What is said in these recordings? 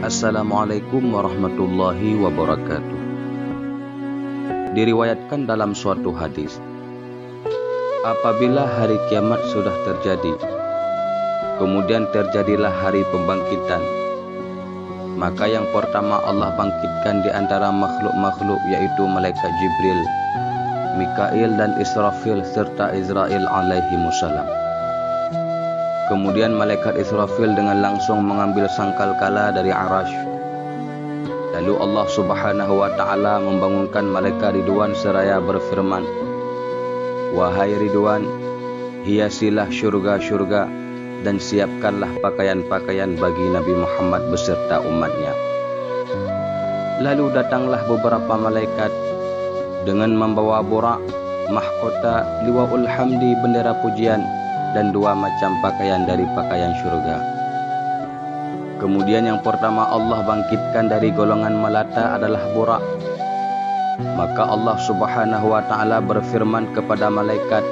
Assalamualaikum warahmatullahi wabarakatuh. Diriwayatkan dalam suatu hadis, apabila hari kiamat sudah terjadi, kemudian terjadilah hari pembangkitan, maka yang pertama Allah bangkitkan di antara makhluk-makhluk yaitu malaikat Jibril, Mikail dan Israfil serta Israel alaihimussalam. Kemudian malaikat Israfil dengan langsung mengambil sangkakala dari arasy. Lalu Allah subhanahu wa ta'ala membangunkan malaikat Ridwan seraya berfirman, wahai Ridwan, hiasilah syurga-syurga dan siapkanlah pakaian-pakaian bagi Nabi Muhammad beserta umatnya. Lalu datanglah beberapa malaikat dengan membawa burak, mahkota, liwaul hamdi, bendera pujian, dan dua macam pakaian dari pakaian syurga. Kemudian yang pertama Allah bangkitkan dari golongan melata adalah burak. Maka Allah subhanahu wa ta'ala berfirman kepada malaikat,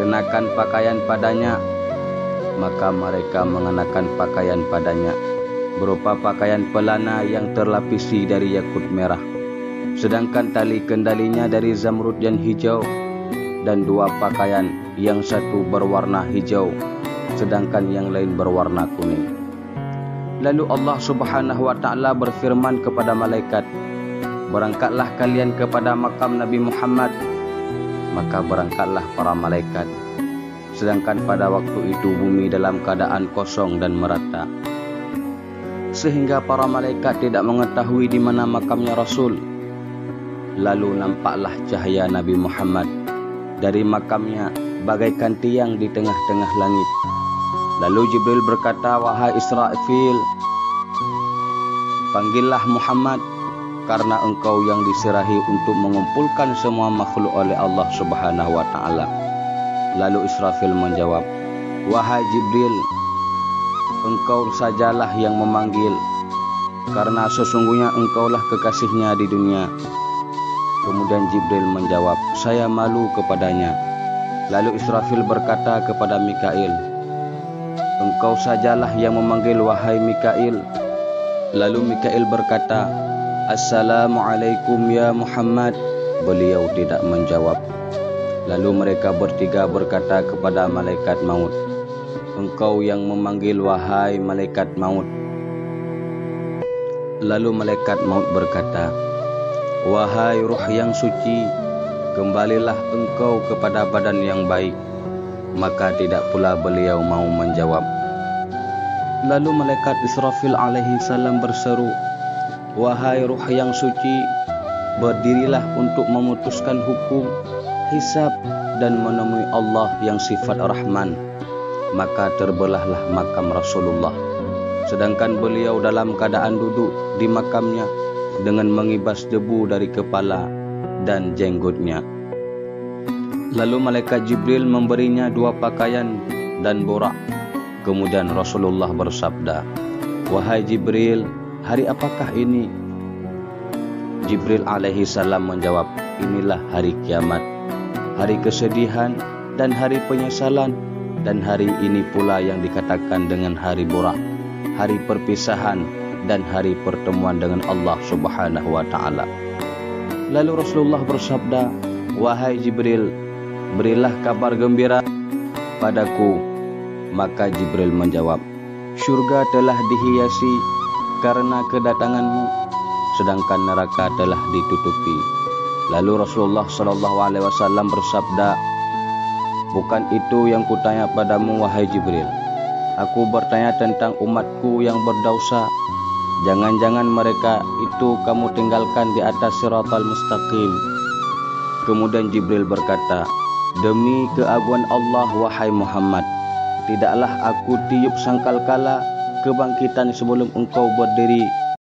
kenakan pakaian padanya. Maka mereka mengenakan pakaian padanya, berupa pakaian pelana yang terlapisi dari yakut merah, sedangkan tali kendalinya dari zamrud dan hijau, dan dua pakaian, yang satu berwarna hijau sedangkan yang lain berwarna kuning. Lalu Allah subhanahu wa ta'ala berfirman kepada malaikat, berangkatlah kalian kepada makam Nabi Muhammad. Maka berangkatlah para malaikat, sedangkan pada waktu itu bumi dalam keadaan kosong dan merata, sehingga para malaikat tidak mengetahui di mana makamnya Rasul. Lalu nampaklah cahaya Nabi Muhammad dari makamnya bagaikan tiang di tengah-tengah langit. Lalu Jibril berkata, wahai Israfil, panggillah Muhammad, karena engkau yang diserahi untuk mengumpulkan semua makhluk oleh Allah subhanahu wa ta'ala. Lalu Israfil menjawab, wahai Jibril, engkau sajalah yang memanggil, karena sesungguhnya engkaulah kekasihnya di dunia. Kemudian Jibril menjawab, saya malu kepadanya. Lalu Israfil berkata kepada Mikail, engkau sajalah yang memanggil wahai Mikail. Lalu Mikail berkata, Assalamualaikum ya Muhammad. Beliau tidak menjawab. Lalu mereka bertiga berkata kepada malaikat maut, engkau yang memanggil wahai malaikat maut. Lalu malaikat maut berkata, wahai ruh yang suci, kembalilah engkau kepada badan yang baik. Maka tidak pula beliau mau menjawab. Lalu malaikat Israfil alaihi salam berseru, wahai ruh yang suci, berdirilah untuk memutuskan hukum, hisab, dan menemui Allah yang sifat Rahman. Maka terbelahlah makam Rasulullah, sedangkan beliau dalam keadaan duduk di makamnya dengan mengibas debu dari kepala dan jenggotnya. Lalu malaikat Jibril memberinya dua pakaian dan burak. Kemudian Rasulullah bersabda, wahai Jibril, hari apakah ini? Jibril alaihi salam menjawab, inilah hari kiamat, hari kesedihan dan hari penyesalan, dan hari ini pula yang dikatakan dengan hari burak, hari perpisahan dan hari pertemuan dengan Allah subhanahu wa ta'ala. Lalu Rasulullah bersabda, wahai Jibril, berilah kabar gembira padaku. Maka Jibril menjawab, syurga telah dihiasi karena kedatanganmu, sedangkan neraka telah ditutupi. Lalu Rasulullah SAW bersabda, bukan itu yang kutanya padamu wahai Jibril. Aku bertanya tentang umatku yang berdosa. Jangan-jangan mereka itu kamu tinggalkan di atas siratal mustaqim. Kemudian Jibril berkata, demi keagungan Allah wahai Muhammad, tidaklah aku tiup sangkakala kebangkitan sebelum engkau berdiri